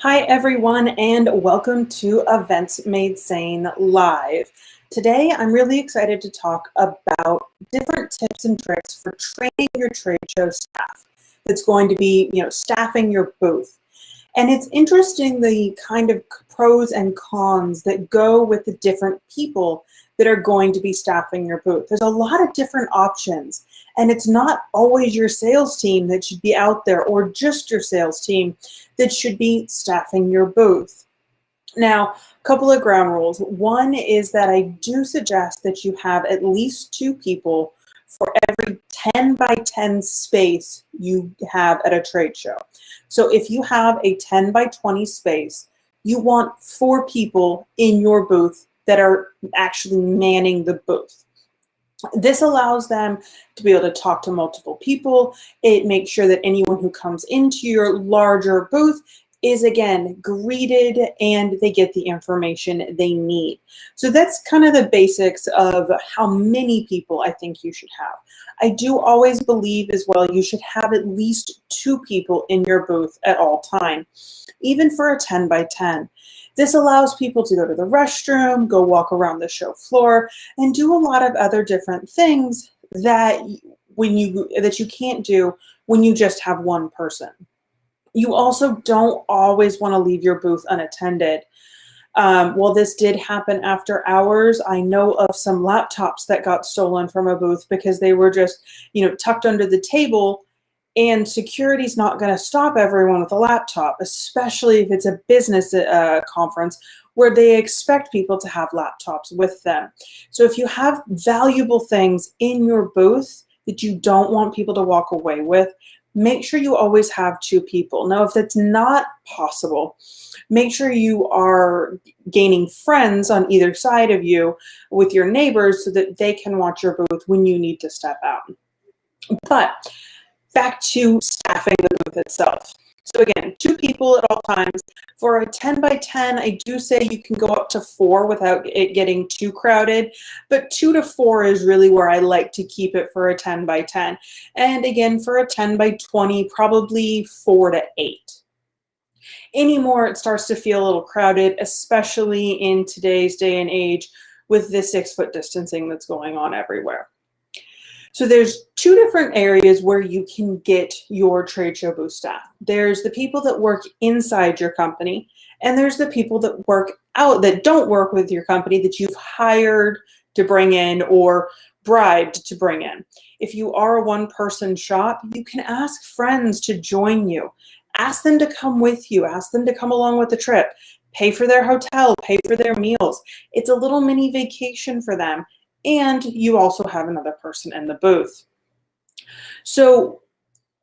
Hi, everyone, and welcome to Events Made Sane Live. Today, I'm really excited to talk about different tips and tricks for training your trade show staff that's going to be, staffing your booth. And it's interesting the kind of pros and cons that go with the different people that are going to be staffing your booth. There's a lot of different options, and it's not always your sales team that should be out there or just your sales team that should be staffing your booth. Now, a couple of ground rules. One is that I do suggest that you have at least 2 people for every 10 by 10 space you have at a trade show. So if you have a 10 by 20 space, you want 4 people in your booth that are actually manning the booth. This allows them to be able to talk to multiple people. It makes sure that anyone who comes into your larger booth is, again, greeted and they get the information they need. So that's kind of the basics of how many people I think you should have. I do always believe as well you should have at least 2 people in your booth at all time, even for a 10 by 10. This allows people to go to the restroom, go walk around the show floor, and do a lot of other different things that you can't do when you just have one person. You also don't always want to leave your booth unattended. Well, this did happen after hours. I know of some laptops that got stolen from a booth because they were just, tucked under the table, and security's not going to stop everyone with a laptop, especially if it's a business conference where they expect people to have laptops with them. So if you have valuable things in your booth that you don't want people to walk away with, make sure you always have 2 people. Now, if that's not possible, make sure you are gaining friends on either side of you with your neighbors so that they can watch your booth when you need to step out. But back to staffing the booth itself. So again, 2 people at all times. For a 10 by 10, I do say you can go up to 4 without it getting too crowded, but 2 to 4 is really where I like to keep it for a 10 by 10. And again, for a 10 by 20, probably 4 to 8. Anymore, it starts to feel a little crowded, especially in today's day and age with the 6-foot distancing that's going on everywhere. So there's 2 different areas where you can get your trade show booth staff. There's the people that work inside your company, and there's the people that work out, that don't work with your company, that you've hired to bring in or bribed to bring in. If you are a one-person shop, you can ask friends to join you. Ask them to come with you. Ask them to come along with the trip. Pay for their hotel, pay for their meals. It's a little mini vacation for them. And you also have another person in the booth. So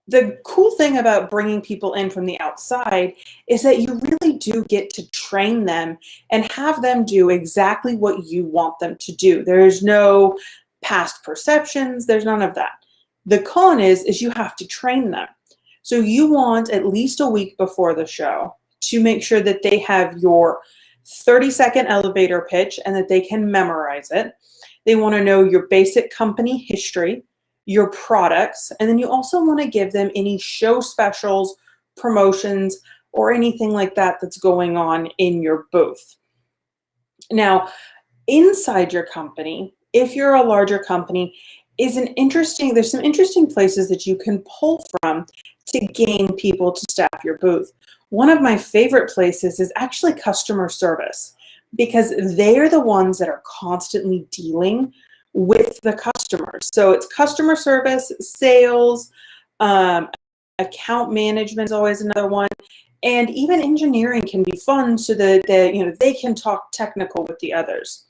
the cool thing about bringing people in from the outside is that you really do get to train them and have them do exactly what you want them to do. There's no past perceptions. There's none of that. The con is you have to train them. So you want at least a week before the show to make sure that they have your 30-second elevator pitch and that they can memorize it. They want to know your basic company history, your products, and then you also want to give them any show specials, promotions, or anything like that that's going on in your booth. Now, inside your company, if you're a larger company, there's some interesting places that you can pull from to gain people to staff your booth. One of my favorite places is actually customer service, because they're the ones that are constantly dealing with the customers. So it's customer service, sales, account management is always another one, and even engineering can be fun so that they can talk technical with the others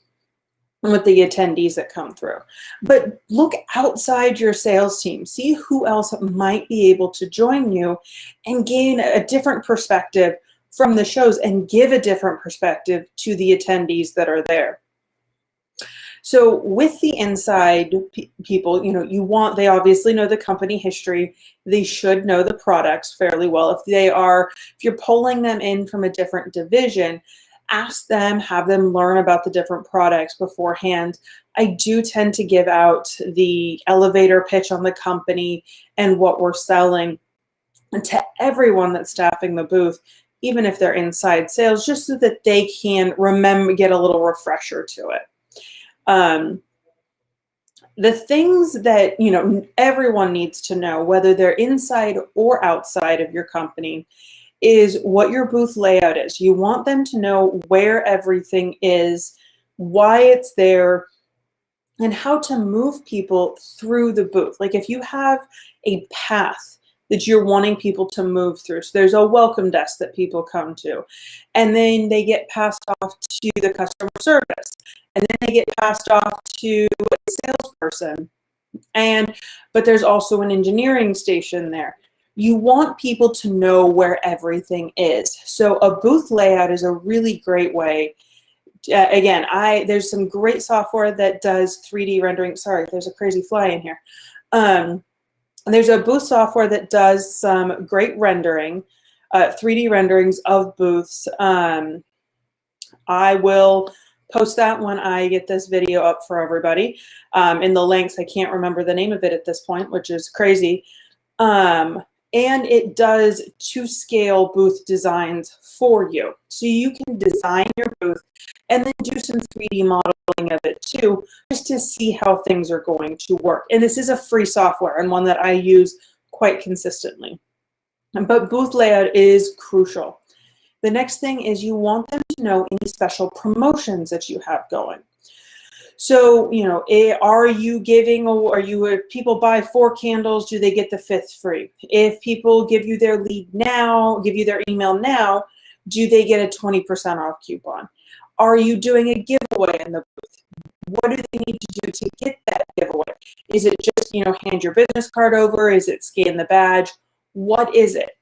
and with the attendees that come through. But look outside your sales team. See who else might be able to join you and gain a different perspective from the shows and give a different perspective to the attendees that are there. So with the inside people, they obviously know the company history. They should know the products fairly well. If you're pulling them in from a different division, ask them, have them learn about the different products beforehand. I do tend to give out the elevator pitch on the company and what we're selling to everyone that's staffing the booth, even if they're inside sales, just so that they can remember, get a little refresher to it. The things that, everyone needs to know, whether they're inside or outside of your company, is what your booth layout is. You want them to know where everything is, why it's there, and how to move people through the booth. Like if you have a path that you're wanting people to move through. So there's a welcome desk that people come to, and then they get passed off to the customer service, and then they get passed off to a salesperson. But there's also an engineering station there. You want people to know where everything is. So a booth layout is a really great way. Again, there's some great software that does 3D rendering. Sorry, there's a crazy fly in here. There's a booth software that does some great rendering, 3D renderings of booths. I will post that when I get this video up for everybody. In the links, I can't remember the name of it at this point, which is crazy. And it does to scale booth designs for you. So you can design your booth and then do some 3D modeling of it too, just to see how things are going to work. And this is a free software and one that I use quite consistently. But booth layout is crucial. The next thing is you want them to know any special promotions that you have going. So, are you giving, if people buy 4 candles, do they get the 5th free? If people give you their lead now, give you their email now, do they get a 20% off coupon? Are you doing a giveaway in the booth? What do they need to do to get that giveaway? Is it just, hand your business card over? Is it scan the badge? What is it?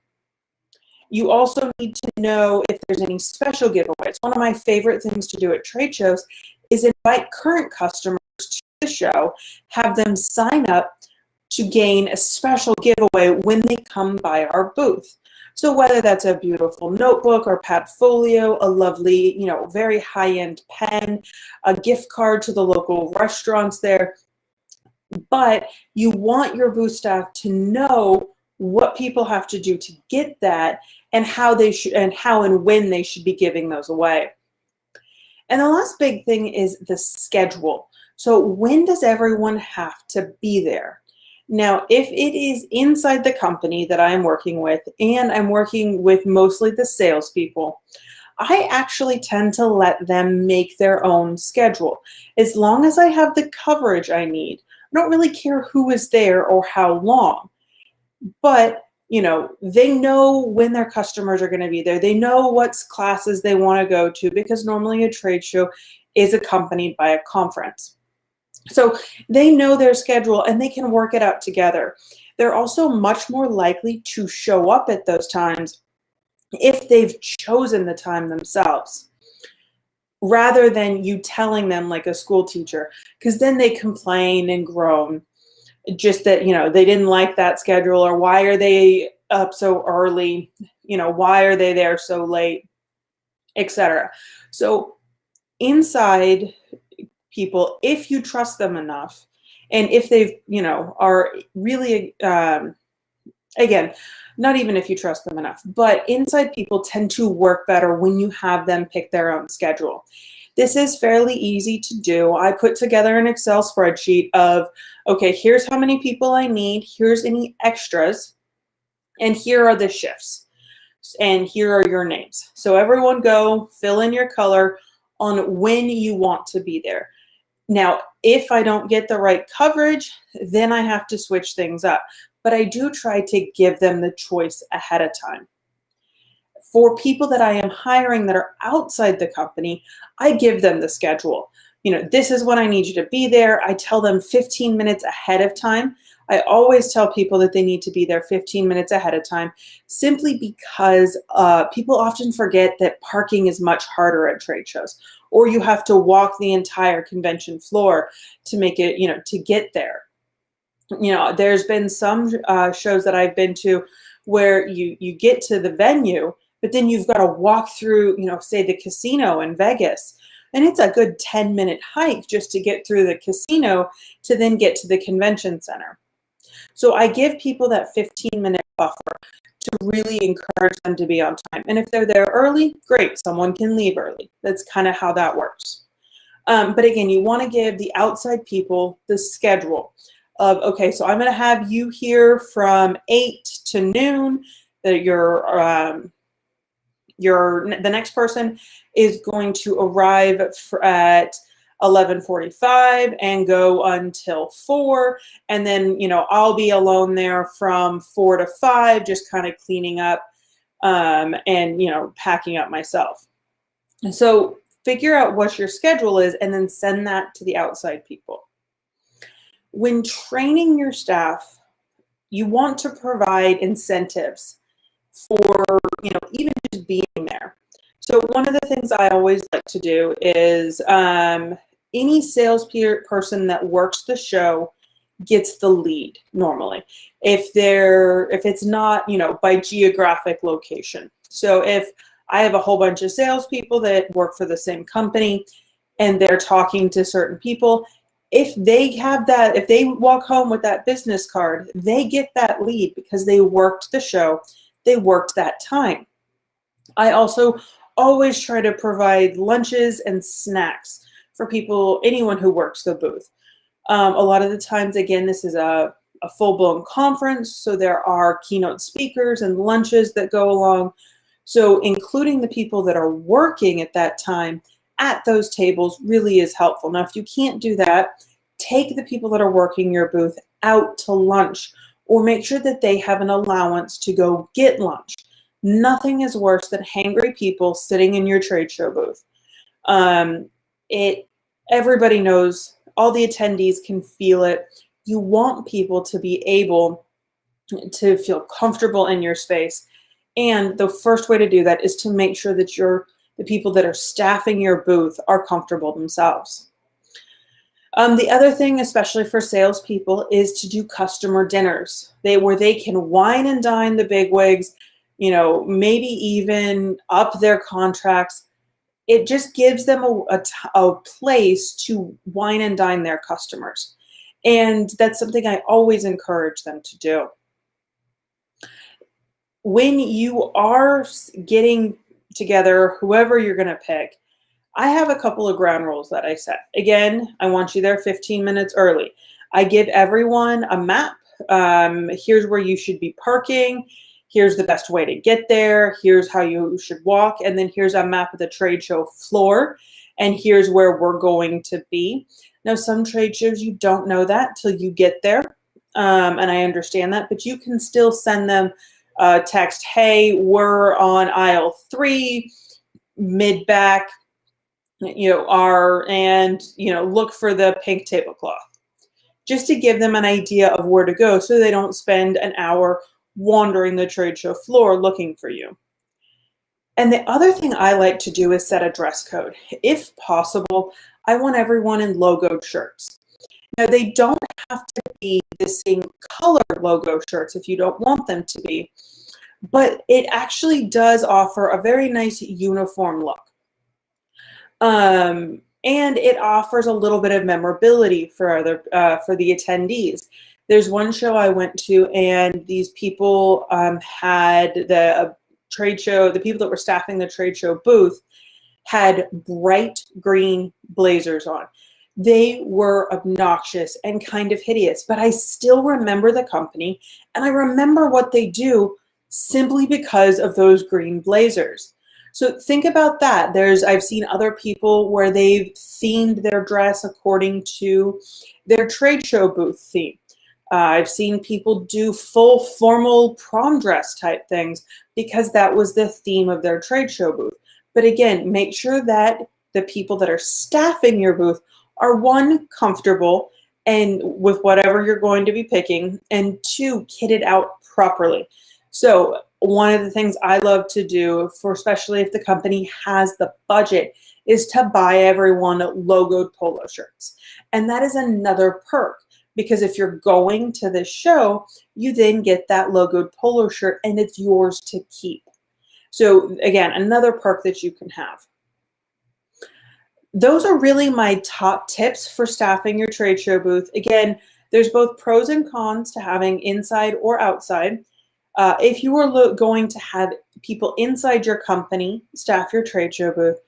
You also need to know if there's any special giveaways. One of my favorite things to do at trade shows is invite current customers to the show, have them sign up to gain a special giveaway when they come by our booth. So whether that's a beautiful notebook or Padfolio, a lovely, very high-end pen, a gift card to the local restaurants there, but you want your booth staff to know what people have to do to get that and how and when they should be giving those away. And the last big thing is the schedule. So when does everyone have to be there? Now, if it is inside the company that I'm working with, and I'm working with mostly the salespeople, I actually tend to let them make their own schedule. As long as I have the coverage I need, I don't really care who is there or how long. But they know when their customers are going to be there. They know what classes they want to go to, because normally a trade show is accompanied by a conference. So they know their schedule and they can work it out together. They're also much more likely to show up at those times if they've chosen the time themselves, rather than you telling them like a school teacher, because then they complain and groan. Just that, they didn't like that schedule, or why are they up so early? Why are they there so late, etc. So inside people, if you trust them enough, and if they've, are really, again, not even if you trust them enough, but inside people tend to work better when you have them pick their own schedule. This is fairly easy to do. I put together an Excel spreadsheet of, okay, here's how many people I need, here's any extras, and here are the shifts, and here are your names. So everyone go, fill in your color on when you want to be there. Now, if I don't get the right coverage, then I have to switch things up. But I do try to give them the choice ahead of time. For people that I am hiring that are outside the company, I give them the schedule. This is when I need you to be there. I tell them 15 minutes ahead of time. I always tell people that they need to be there 15 minutes ahead of time, simply because people often forget that parking is much harder at trade shows, or you have to walk the entire convention floor to make it, to get there. There's been some shows that I've been to where you get to the venue, but then you've got to walk through, say the casino in Vegas. And it's a good 10-minute hike just to get through the casino to then get to the convention center. So I give people that 15-minute buffer to really encourage them to be on time. And if they're there early, great, someone can leave early. That's kind of how that works. But again, you want to give the outside people the schedule of, okay, so I'm going to have you here from 8 to noon, that the next person is going to arrive at 11:45 and go until 4, and then I'll be alone there from 4 to 5, just kind of cleaning up and packing up myself. And so figure out what your schedule is and then send that to the outside people. When training your staff, you want to provide incentives for even just being there. So one of the things I always like to do is any salesperson that works the show gets the lead normally. If it's not by geographic location. So if I have a whole bunch of salespeople that work for the same company and they're talking to certain people, if they walk home with that business card, they get that lead because they worked the show, they worked that time. I also always try to provide lunches and snacks for anyone who works the booth. A lot of the times, again, this is a full-blown conference, so there are keynote speakers and lunches that go along. So including the people that are working at that time at those tables really is helpful. Now, if you can't do that, take the people that are working your booth out to lunch, or make sure that they have an allowance to go get lunch. Nothing is worse than hangry people sitting in your trade show booth. Everybody knows, all the attendees can feel it. You want people to be able to feel comfortable in your space. And the first way to do that is to make sure that the people that are staffing your booth are comfortable themselves. The other thing, especially for salespeople, is to do customer dinners where they can wine and dine the bigwigs, maybe even up their contracts. It just gives them a place to wine and dine their customers. And that's something I always encourage them to do. When you are getting together, whoever you're going to pick, I have a couple of ground rules that I set. Again, I want you there 15 minutes early. I give everyone a map. Here's where you should be parking. Here's the best way to get there. Here's how you should walk. And then here's a map of the trade show floor. And here's where we're going to be. Now, some trade shows, you don't know that till you get there. And I understand that, but you can still send them a text, hey, we're on aisle 3, mid-back, look for the pink tablecloth. Just to give them an idea of where to go so they don't spend an hour wandering the trade show floor looking for you. And the other thing I like to do is set a dress code. If possible, I want everyone in logoed shirts. Now, they don't have to be the same color logo shirts if you don't want them to be, but it actually does offer a very nice uniform look. And it offers a little bit of memorability for the attendees. There's one show I went to, and these people had the trade show, the people that were staffing the trade show booth had bright green blazers on. They were obnoxious and kind of hideous, but I still remember the company and I remember what they do simply because of those green blazers. So think about that. I've seen other people where they've themed their dress according to their trade show booth theme. I've seen people do full formal prom dress type things because that was the theme of their trade show booth. But again, make sure that the people that are staffing your booth are, one, comfortable and with whatever you're going to be picking, and two, kitted out properly. So one of the things I love to do, especially if the company has the budget, is to buy everyone logoed polo shirts. And that is another perk, because if you're going to this show, you then get that logoed polo shirt and it's yours to keep. So again, another perk that you can have. Those are really my top tips for staffing your trade show booth. Again, there's both pros and cons to having inside or outside. If you are going to have people inside your company staff your trade show booth,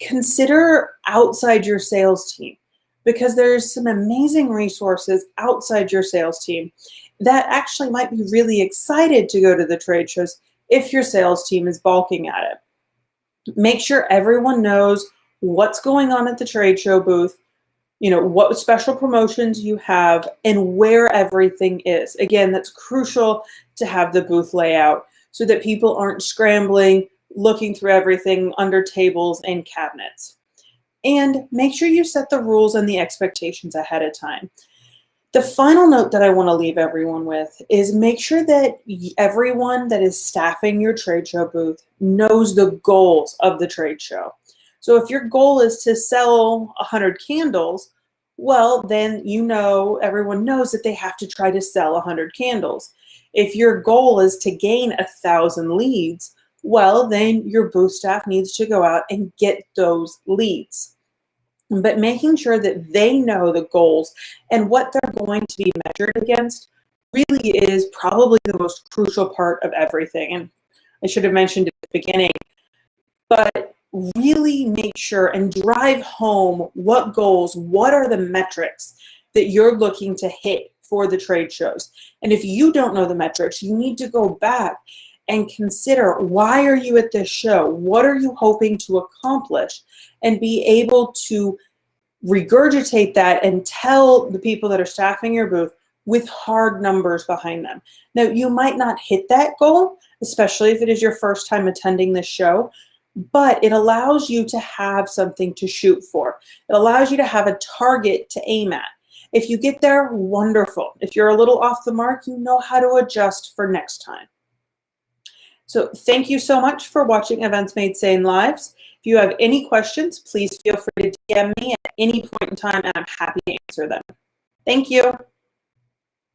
consider outside your sales team, because there's some amazing resources outside your sales team that actually might be really excited to go to the trade shows if your sales team is balking at it. Make sure everyone knows what's going on at the trade show booth, what special promotions you have, and where everything is. Again, that's crucial to have the booth layout so that people aren't scrambling, looking through everything under tables and cabinets. And make sure you set the rules and the expectations ahead of time. The final note that I want to leave everyone with is make sure that everyone that is staffing your trade show booth knows the goals of the trade show. So if your goal is to sell 100 candles, well, then everyone knows that they have to try to sell 100 candles. If your goal is to gain 1,000 leads, well, then your booth staff needs to go out and get those leads. But making sure that they know the goals and what they're going to be measured against really is probably the most crucial part of everything. And I should have mentioned at the beginning, but really make sure and drive home what goals, what are the metrics that you're looking to hit for the trade shows. And if you don't know the metrics, you need to go back and consider, why are you at this show? What are you hoping to accomplish? And be able to regurgitate that and tell the people that are staffing your booth with hard numbers behind them. Now, you might not hit that goal, especially if it is your first time attending this show, but it allows you to have something to shoot for. It allows you to have a target to aim at. If you get there, wonderful. If you're a little off the mark, you know how to adjust for next time. So thank you so much for watching Events Made Sane Lives. If you have any questions, please feel free to DM me at any point in time, and I'm happy to answer them. Thank you.